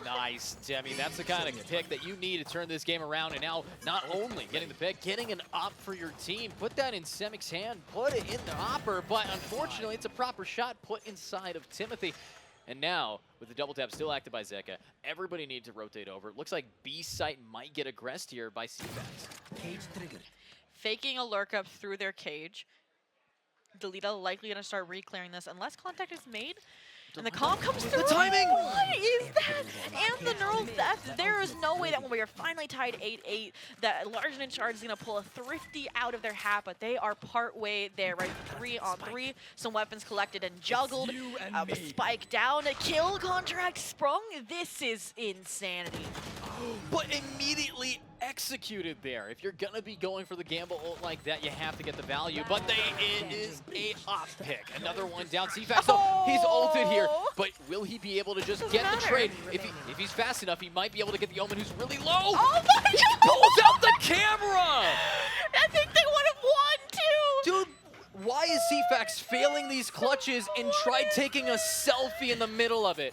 Nice, Demi. That's the kind of pick that you need to turn this game around. And now, not only getting the pick, getting an op for your team. Put that in Semic's hand, put it in the hopper, but unfortunately, it's a proper shot put inside of Timothy. And now, with the double tap still active by Zeka, everybody needs to rotate over. It looks like B site might get aggressed here by CFAX. Cage triggered. faking a lurk up through their cage. DELETA likely going to start re-clearing this unless contact is made. And the comp comes through. The timing! What is that? And the neural theft. There is no way that when we are finally tied 8-8, that Large in Charge is going to pull a thrifty out of their hat, but they are part way there, right? 3-on-3. Some weapons collected and juggled. Spike down. A kill contract sprung. This is insanity. But immediately executed there. If you're gonna be going for the gamble ult like that, you have to get the value. But it is a hop pick. Another one down. CFAX, though, he's ulted here. But will he be able to just get the trade? If he's fast enough, he might be able to get the Omen, who's really low. Oh my God! He pulls out the camera! I think they would have won too! Dude, why is CFAX failing these clutches and tried taking a selfie in the middle of it?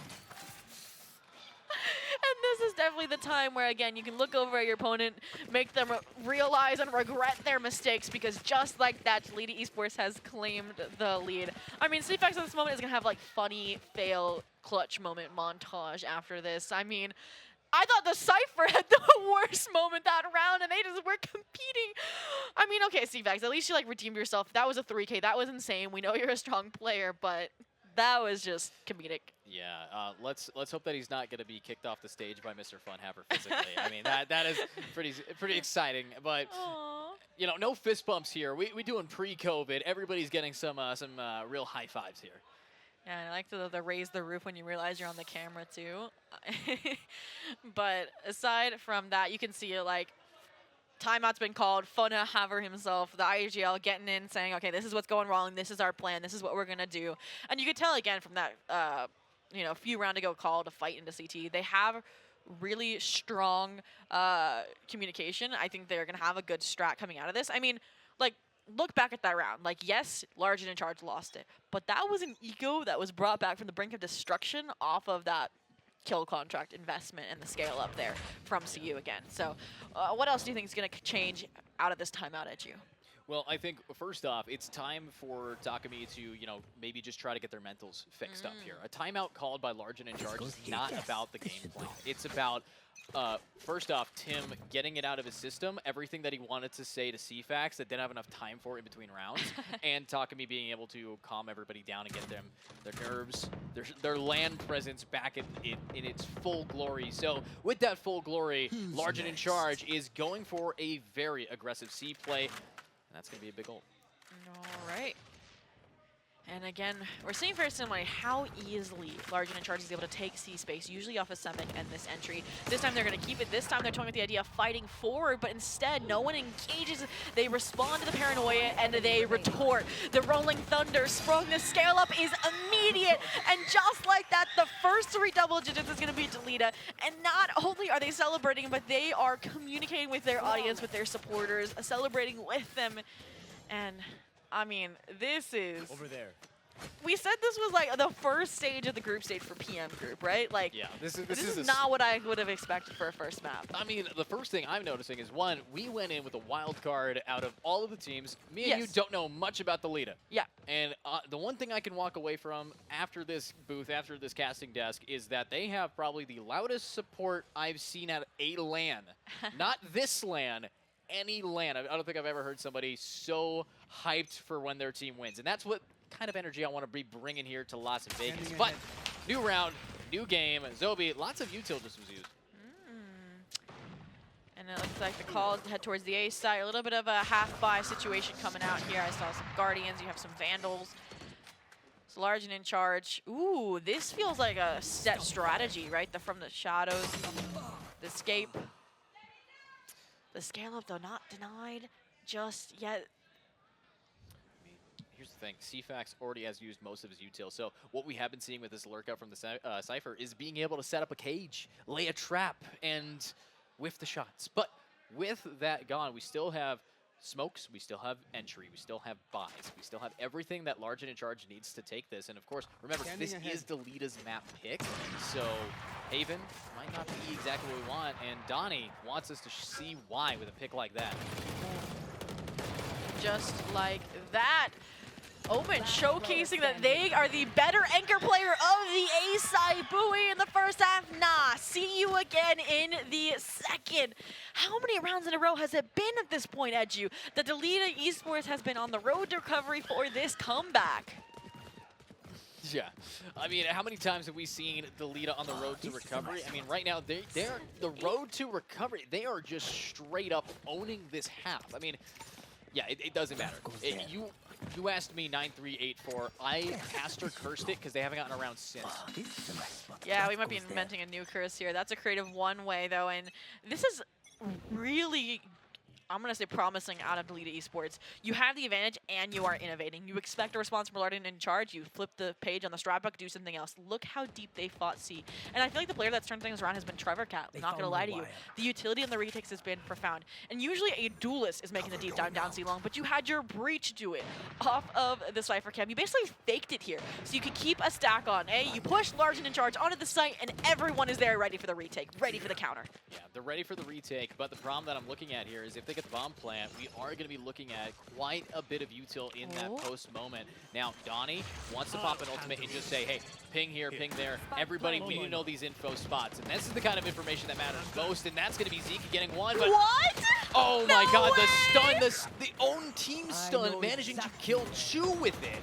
And this is definitely the time where, again, you can look over at your opponent, make them realize and regret their mistakes, because just like that, DELETA Esports has claimed the lead. I mean, CFAX at this moment is going to have, like, funny fail clutch moment montage after this. I mean, I thought the Cypher had the worst moment that round, and they just were competing. I mean, okay, CFAX, at least you, like, redeemed yourself. That was a 3K. That was insane. We know you're a strong player, but that was just comedic. Yeah, let's hope that he's not going to be kicked off the stage by Mr. Funhaver physically. I mean, that is pretty exciting. But Aww. you know, no fist bumps here. We doing pre-COVID. Everybody's getting some real high fives here. Yeah, and I like the raise the roof when you realize you're on the camera too. But aside from that, you can see like timeout's been called. Funhaver himself, the IGL, getting in, saying, okay, this is what's going wrong. This is our plan. This is what we're going to do. And you could tell, again, from that few round ago call to fight into CT, they have really strong communication. I think they're going to have a good strat coming out of this. I mean, like, look back at that round. Like, yes, Large and In Charge lost it, but that was an eco that was brought back from the brink of destruction off of that kill contract investment and the scale up there from CU again. So what else do you think is going to change out of this timeout at you? Well, I think, first off, it's time for Takumi to, maybe just try to get their mentals fixed up here. A timeout called by Large and In Charge is not about the game plan. It's about, first off, Tim getting it out of his system, everything that he wanted to say to CFAX that didn't have enough time for in between rounds, and Takumi being able to calm everybody down and get them their nerves, their land presence back in its full glory. So with that full glory, Large and In Charge is going for a very aggressive C play. And that's going to be a big ult. All right. And again, we're seeing very similarly how easily Large and In Charge is able to take C space, usually off of Semic and this entry. This time they're going to keep it. This time they're toying with the idea of fighting forward, but instead no one engages. They respond to the paranoia and they retort. The Rolling Thunder sprung. The scale up is immediate. And just like that, the first 3 double digits is going to be DELETA. And not only are they celebrating, but they are communicating with their audience, with their supporters, celebrating with them. And I mean, this is... Over there. We said this was like the first stage of the group stage for PM Group, right? Like, yeah, this is not what I would have expected for a first map. I mean, the first thing I'm noticing is, one, we went in with a wild card out of all of the teams. Me and you don't know much about DELETA. Yeah. And the one thing I can walk away from after this booth, after this casting desk, is that they have probably the loudest support I've seen at a LAN. Not this LAN. Any LAN. I don't think I've ever heard somebody so hyped for when their team wins. And that's what kind of energy I want to be bringing here to Las Vegas. But new round, new game. Zobi, lots of util just was used. And it looks like the call to head towards the A side. A little bit of a half-buy situation coming out here. I saw some Guardians. You have some Vandals. It's Large and In Charge. Ooh, this feels like a set strategy, right? The From the Shadows, the escape. The scale up, though, not denied just yet. Here's the think, CFAX already has used most of his util. So what we have been seeing with this lurk out from the Cypher is being able to set up a cage, lay a trap, and whiff the shots. But with that gone, we still have smokes, we still have entry, we still have buys, we still have everything that Large and in Charge needs to take this. And of course, remember, this is DELETA's map pick, so Haven might not be exactly what we want, and Donnie wants us to see why with a pick like that. Just like that. Omen showcasing that they are the better anchor player of the A side. Bowie in the first half. Nah, see you again in the second. How many rounds in a row has it been at this point, Edu? The DELETA Esports has been on the road to recovery for this comeback. Yeah, I mean, how many times have we seen DELETA on the road to recovery? I mean, right now, they're the road to recovery. They are just straight up owning this half. I mean, yeah, it doesn't matter. You asked me 9-3-8-4. I caster cursed it because they haven't gotten around since. Yeah, we might be inventing a new curse here. That's a creative one way, though, and this is really, I'm going to say, promising out of DELETA Esports. You have the advantage and you are innovating. You expect a response from Larden in Charge. You flip the page on the strat book, do something else. Look how deep they fought C. And I feel like the player that's turned things around has been Trevor Cat. I'm not going to lie to you. The utility in the retakes has been profound. And usually a duelist is making the deep down C long, but you had your breach do it off of the Cypher Cam. You basically faked it here. So you could keep a stack on. You push Larden in Charge onto the site, and everyone is there ready for the retake, ready for the counter. Yeah, they're ready for the retake, but the problem that I'm looking at here is if they get the bomb plant, we are going to be looking at quite a bit of util in that post moment. Now, Donnie wants to pop an ultimate and just say, hey, ping here, ping there. Everybody, we need to know these info spots. And this is the kind of information that matters most, and that's going to be Zeke getting one. But what? Oh my No God, way! the stun, the own team stun, managing to kill 2 with it.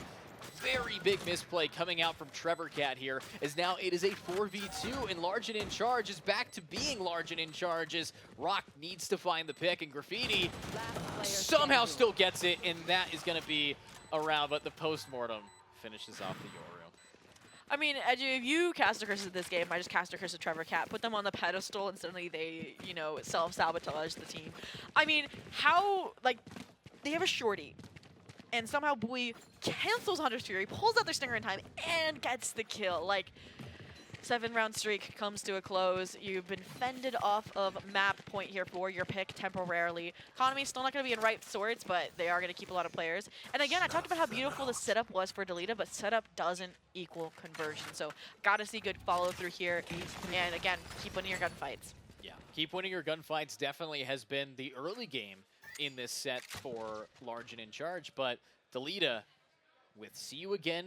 Very big misplay coming out from Trevor Cat here, as now it is a 4v2, and Large and in Charge is back to being Large and in Charge, as Rock needs to find the pick, and Graffiti somehow still gets it, and that is going to be a round, but the post-mortem finishes off the Yoru. I mean, Edu, if you cast a curse at this game, I just cast a curse at Trevor Cat, put them on the pedestal, and suddenly they, you know, self-sabotage the team. I mean, how, like, they have a shorty, and somehow Bowie cancels Hunter's Fury, pulls out their Stinger in time, and gets the kill. Like, 7-round streak comes to a close. You've been fended off of map point here for your pick temporarily. Economy's still not going to be in right sorts, but they are going to keep a lot of players. And again, I talked about how beautiful the setup was for DELETA, but setup doesn't equal conversion. So, got to see good follow through here. And again, keep winning your gunfights. Yeah, keep winning your gunfights definitely has been the early game in this set for Large and in Charge, but DELETA, with See You Again,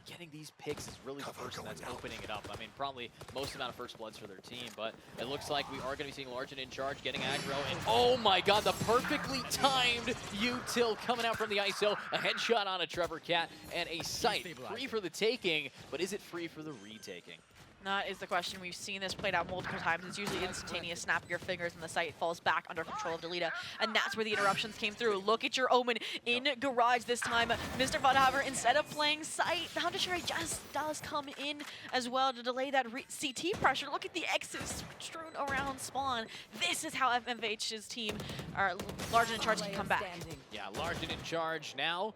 getting these picks is really the person that's opening it up. I mean, probably most amount of first bloods for their team, but it looks like we are going to be seeing Large and in Charge getting aggro, and oh my God, the perfectly timed util coming out from the ISO, a headshot on a Trevor Cat, and a sight free for the taking, but is it free for the retaking? That is the question. We've seen this played out multiple times. It's usually instantaneous, snap your fingers, and the site falls back under control of DELETA. And that's where the interruptions came through. Look at your Omen in Garage this time. Mr. Budhaver, instead of playing site, the Hunter Fury just does come in as well to delay that CT pressure. Look at the X's strewn around spawn. This is how FMVH's team, are Large and in Charge, can come back. Yeah, Large and in Charge now.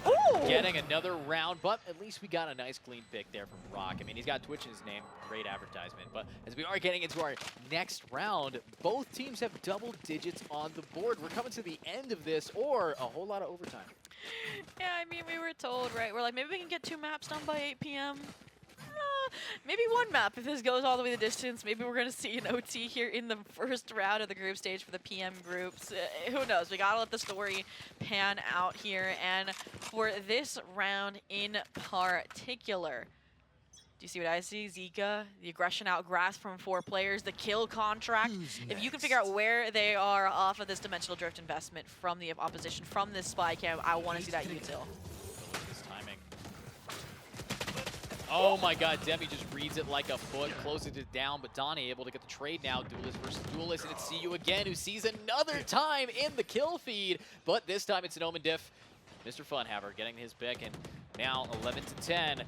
Ooh! Getting another round, but at least we got a nice clean pick there from Rock. I mean, he's got Twitch in his name, great advertisement. But as we are getting into our next round, both teams have double digits on the board. We're coming to the end of this, or a whole lot of overtime. Yeah, I mean, we were told, right? We're like, maybe we can get 2 maps done by 8 p.m. Maybe 1 map if this goes all the way the distance. Maybe we're going to see an OT here in the first round of the group stage for the PM groups. Who knows? We got to let the story pan out here. And for this round in particular, do you see what I see? Zika, the aggression out grasp from 4 players, the kill contract. If you can figure out where they are off of this dimensional drift investment from the opposition, from this spy cam, I want to see that util. This timing. Oh my God, Demi just reads it like a foot, closes it down, but Donnie able to get the trade now. Duelist versus Duelist, and it's See You Again, who sees another time in the kill feed, but this time it's an Omen diff. Mr. Funhaver getting his pick, and now 11-10.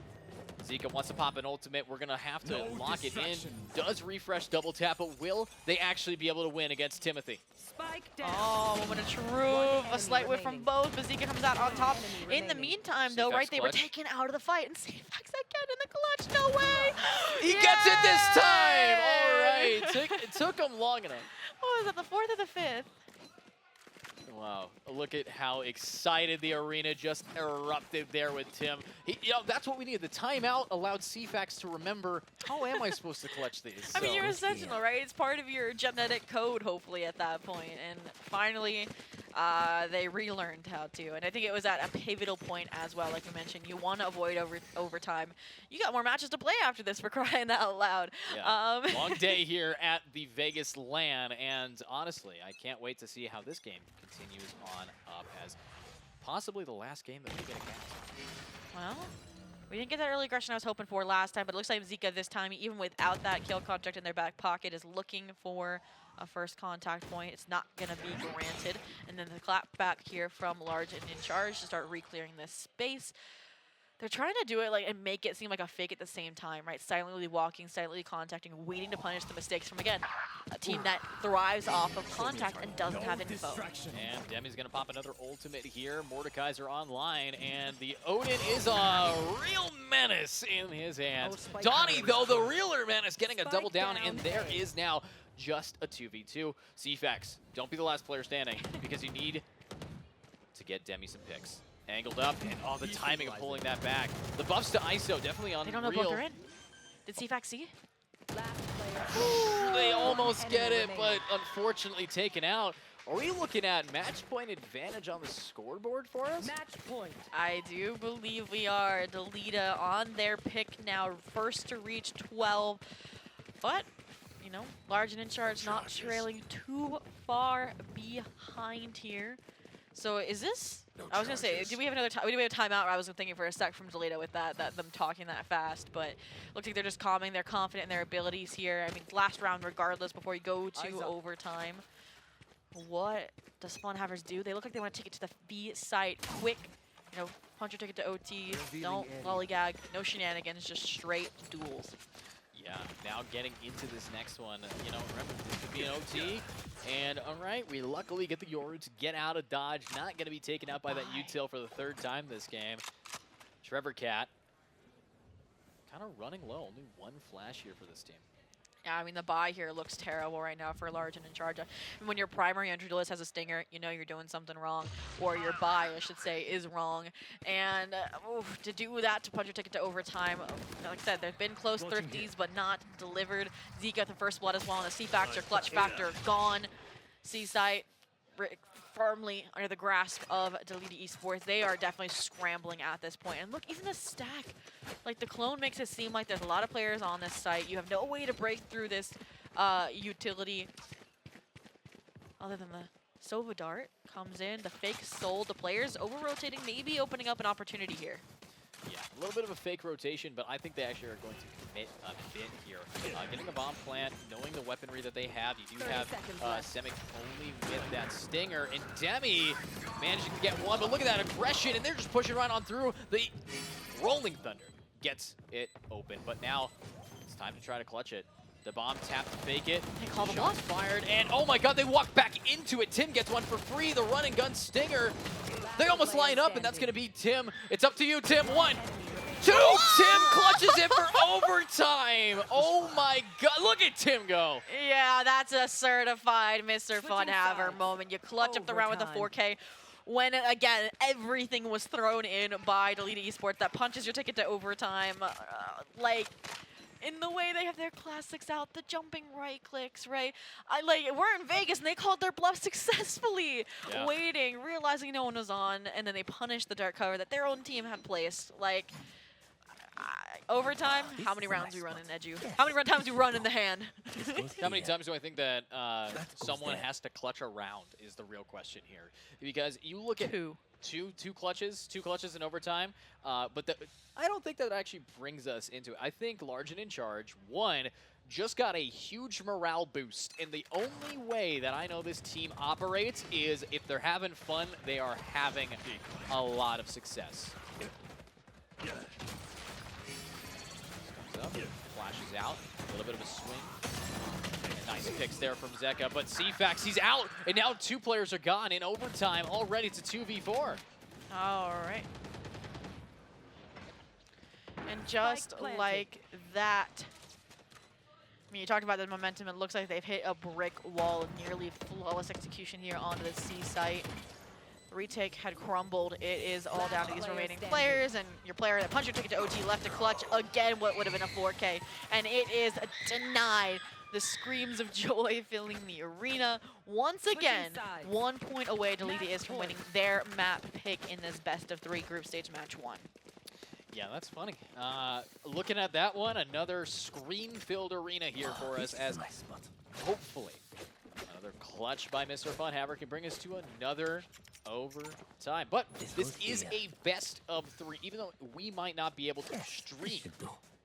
Zika wants to pop an ultimate. We're going to have to No lock it in. distraction. Does refresh double tap, but will they actually be able to win against Timothy? Spike down. Oh, moment of One truth. A enemy slight whiff from remaining. both. Bazika comes out on top. enemy In the remaining. meantime, though, CFX right, they were clutch. taken out of the fight. And CFX again in the clutch. No way. He gets it this time! All Yay! right, it took him long enough. What was that, the 4th or the 5th? Wow, look at how excited the arena just erupted there with Tim. That's what we needed. The timeout allowed CFAX to remember, how am I supposed to clutch these? I mean, So- you're a Sentinel, right? It's part of your genetic code, hopefully, at that point. And finally, they relearned how to. And I think it was at a pivotal point as well, like you mentioned. You want to avoid overtime. You got more matches to play after this, for crying out loud. Yeah. Long day here at the Vegas LAN, and honestly, I can't wait to see how this game continues on up as possibly the last game that we get a cast. Well, we didn't get that early aggression I was hoping for last time, but it looks like Zika this time, even without that kill contract in their back pocket, is looking for a first contact point. It's not going to be granted. And then the clap back here from Large and in charge to start re-clearing this space. They're trying to do it and make it seem like a fake at the same time, right? Silently walking, silently contacting, waiting to punish the mistakes from, again, a team that thrives off of contact and doesn't have info. Distraction. And Demi's going to pop another ultimate here. Mordekaiser online, and the Odin is a real menace in his hands. Spike Donnie, down. though, the realer menace, getting a Spike double down, down and there A. is now just a 2v2. CFAX, don't be the last player standing, because you need to get Demi some picks. Angled up, and the timing of pulling that back. The buffs to ISO, definitely They unreal. don't know both are in. Did CFAX see? Last player. Ooh, they almost Enemy get it, but remaining. unfortunately taken out. Are we looking at match point advantage on the scoreboard for us? Match point. I do believe we are. DELETA on their pick now, first to reach 12. But, you know, Large and in charge not trailing too far behind here. So is this? I was gonna say, do we have another? Do we have a timeout? I was thinking for a sec from DELETA with that them talking that fast, but looks like they're just calming. They're confident in their abilities here. I mean, last round regardless before you go to overtime. What does Funhavers do? They look like they want to take it to the B site quick. You know, punch your ticket to OT. Don't lollygag. No shenanigans. Just straight duels. Yeah, now getting into this next one. You know, remember, this could be an OT. And, all right, we luckily get the Yoru to get out of dodge. Not going to be taken out by that util for the 3rd time this game. Trevor Cat kind of running low. Only 1 flash here for this team. Yeah, I mean, the buy here looks terrible right now for Large and in charge. And when your primary entry list has a stinger, you know you're doing something wrong. Or your buy, I should say, is wrong. And to do that, to punch your ticket to overtime, like I said, they've been close thrifties, but not delivered. Zeke got the first blood as well, and the C factor, clutch factor, gone. C-site firmly under the grasp of DELETA Esports. They are definitely scrambling at this point. And look, even the stack, like the clone makes it seem like there's a lot of players on this site. You have no way to break through this utility other than the Sova Dart comes in, the fake soul, the players over-rotating, maybe opening up an opportunity here. Yeah, a little bit of a fake rotation, but I think they actually are going to commit a bit here. Getting a bomb plant, knowing the weaponry that they have, you do 30 have seconds left. Semic only with that stinger, and Demi managing to get one, but look at that aggression, and they're just pushing right on through. The Rolling Thunder gets it open, but now it's time to try to clutch it. The bomb tap to fake it. They call the Shots fired, and oh my god, they walk back into it. Tim gets one for free. The run and gun stinger. They almost line up, and that's going to be Tim. It's up to you, Tim. 1, 2. Tim clutches it for overtime. Oh my god, look at Tim go. Yeah, that's a certified Mr. Funhaver sides. moment. You clutch up the round with a Overtime. 4K. When, again, everything was thrown in by DELETA Esports that punches your ticket to overtime. Like, in the way they have their classics out, the jumping right clicks, right? We're in Vegas and they called their bluff successfully. Yeah. Waiting, realizing no one was on, and then they punished the dark cover that their own team had placed. Like, overtime, how many rounds we run in Edu? How many times we run in the hand? How many times do I think that someone has to clutch a round is the real question here. Because you look at two clutches in overtime, but I don't think that actually brings us into it. I think Large and in charge, 1, just got a huge morale boost, and the only way that I know this team operates is if they're having fun, they are having a lot of success. flashes out. A little bit of a swing. And nice picks there from Zeka, but CFAX, he's out, and now 2 players are gone in overtime. Already it's a 2v4. All right. And just Spike planted. like that, I mean, you talked about the momentum. It looks like they've hit a brick wall of nearly flawless execution here onto the C site. The retake had crumbled. It is all down to these remaining players, and your player that punched your ticket to OT left to clutch again what would have been a 4K, and it is denied. The screams of joy filling the arena. Once again, sides. 1 point away, DELETA Match is from point. winning their map pick in this best of 3 group stage match 1. Yeah, that's funny. Looking at that one, another screen-filled arena here for us as hopefully another clutch by Mr. Funhaver can bring us to another overtime. But this is a best of 3, even though we might not be able to stream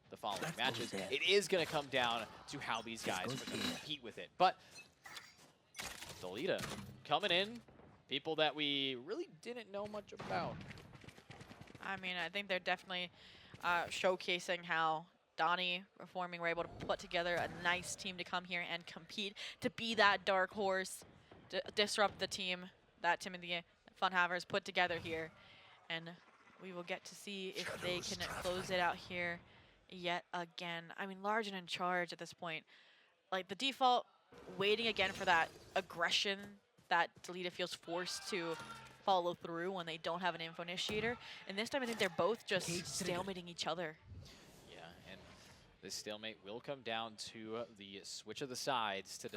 the following matches. It is going to come down to how these guys are going to compete with it. But DELETA coming in, people that we really didn't know much about. I mean, I think they're definitely showcasing how Donnie Reforming were able to put together a nice team to come here and compete, to be that dark horse, to disrupt the team that Timothy Funhaver has put together here. And we will get to see if they can close it out here yet again. I mean, large and in charge at this point. Like, the default, waiting again for that aggression that DELETA feels forced to follow through when they don't have an info initiator. And this time I think they're both just stalemating each other. Yeah, and this stalemate will come down to the switch of the sides to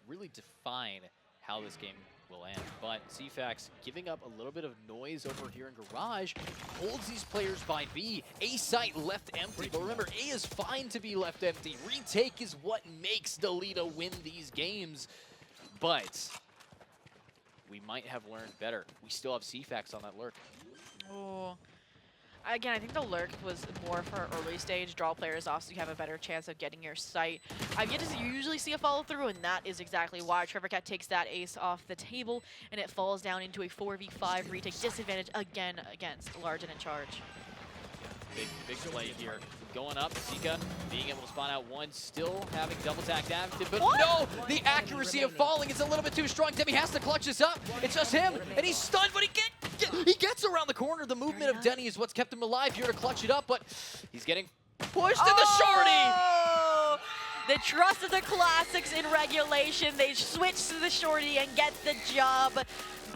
really define how this game will end. But CFAX giving up a little bit of noise over here in Garage holds these players by B. A site left empty, but remember, A is fine to be left empty. Retake is what makes DELETA win these games. But we might have learned better. We still have CFAX on that lurk. Oh. Again, I think the lurk was more for early stage, draw players off so you have a better chance of getting your sight. I've yet to usually see a follow through, and that is exactly why Trevor Cat takes that ace off the table, and it falls down into a 4v5 retake disadvantage again against Large and in charge. Big play here. Going up, Zeka being able to spawn out one, still having double tagged active, but no! The accuracy of falling is a little bit too strong. Demi has to clutch this up. It's just him, and he's stunned, but he gets around the corner. The movement of Denny is what's kept him alive here to clutch it up, but he's getting pushed to the shorty! The trust of the classics in regulation. They switch to the shorty and get the job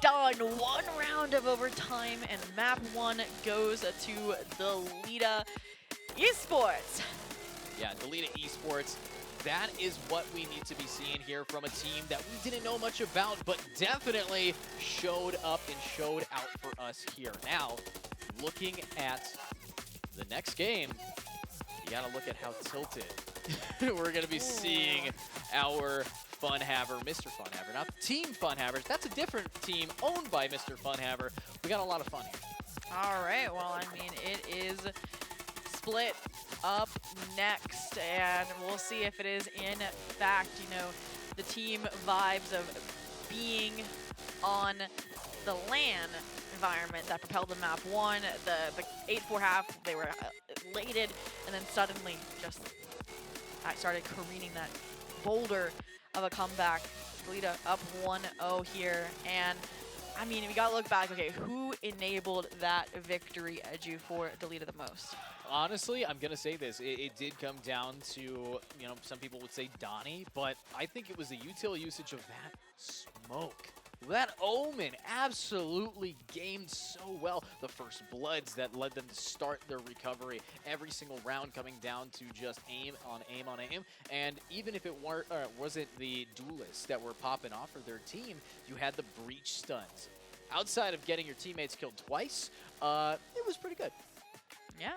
done. 1 round of overtime, and map 1 goes to DELETA Esports. Yeah, DELETA Esports. That is what we need to be seeing here from a team that we didn't know much about, but definitely showed up and showed out for us here. Now, looking at the next game, you gotta look at how tilted we're gonna be seeing our Funhaver, Mr. Funhaver, not Team Funhaver. That's a different team owned by Mr. Funhaver. We got a lot of fun here. All right, well, I mean, it is split up next, and we'll see if it is in fact, you know, the team vibes of being on the LAN environment that propelled the map 1. The 8-4 half, they were elated, and then suddenly just started careening that boulder of a comeback. DELETA up 1-0 here, and I mean, we gotta look back. Okay, who enabled that victory, Edu, for DELETA the most? Honestly, I'm gonna say this. It did come down to, you know, some people would say Donnie, but I think it was the util usage of that smoke. That Omen absolutely gamed so well. The first bloods that led them to start their recovery. Every single round coming down to just aim on aim on aim. And even if it wasn't the duelists that were popping off for their team, you had the breach stuns. Outside of getting your teammates killed twice, it was pretty good. Yeah.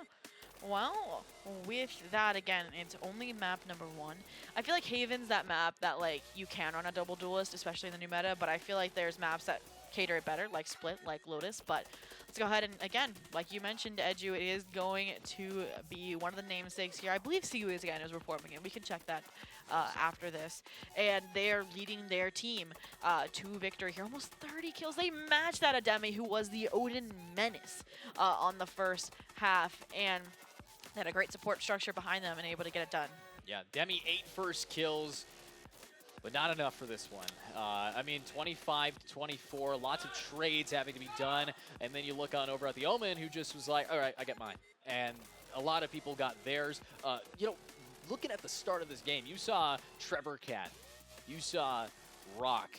Well, with that, again, it's only map number 1. I feel like Haven's that map that, like, you can run a double duelist, especially in the new meta, but I feel like there's maps that cater it better, like Split, like Lotus. But let's go ahead and, again, like you mentioned, Edu, it is going to be one of the namesakes here. I believe CU is, again, is reforming it. We can check that after this. And they are leading their team to victory here. Almost 30 kills. They matched that Ademi, who was the Odin menace on the first half. And They had a great support structure behind them and able to get it done. Yeah, Demi 8 first kills, but not enough for this one. I mean, 25-24, lots of trades having to be done, and then you look on over at the Omen, who just was like, all right, I get mine. And a lot of people got theirs. You know, looking at the start of this game, you saw Trevor Cat, you saw Rock,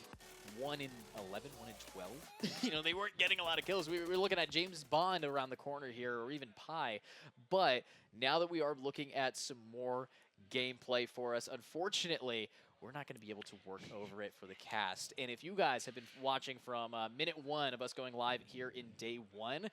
1 in 11, 1 in 12. You know, they weren't getting a lot of kills. We were looking at James Bond around the corner here, or even Pi. But now that we are looking at some more gameplay for us, unfortunately, we're not going to be able to work over it for the cast. And if you guys have been watching from minute 1 of us going live here in day 1,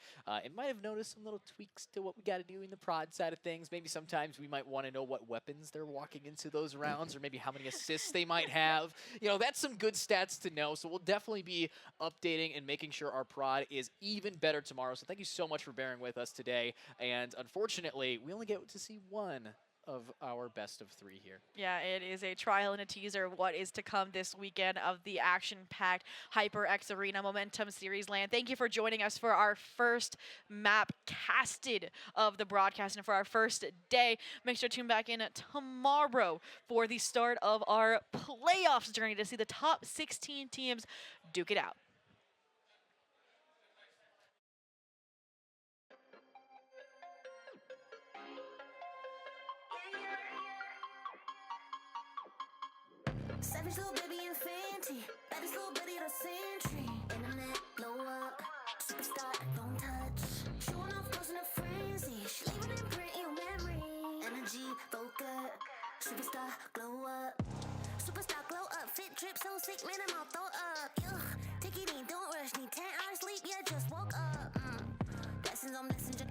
it might have noticed some little tweaks to what we got to do in the prod side of things. Maybe sometimes we might want to know what weapons they're walking into those rounds, or maybe how many assists they might have. You know, that's some good stats to know. So we'll definitely be updating and making sure our prod is even better tomorrow. So thank you so much for bearing with us today. And unfortunately, we only get to see one of our best of 3 here. Yeah, it is a trial and a teaser of what is to come this weekend of the action-packed HyperX Arena Momentum Series land. Thank you for joining us for our first map casted of the broadcast and for our first day. Make sure to tune back in tomorrow for the start of our playoffs journey to see the top 16 teams duke it out. Savage little baby and Fenty, baddest little bitty the century. Internet blow up, superstar don't touch. Showing off close in a frenzy, she leaving an imprint in your memory. Energy focus, superstar glow up. Superstar glow up, fit drip so sick, man I'm all throw up. Ugh, take it in, don't rush, need 10 hours sleep, yeah just woke up. Blessings on messenger.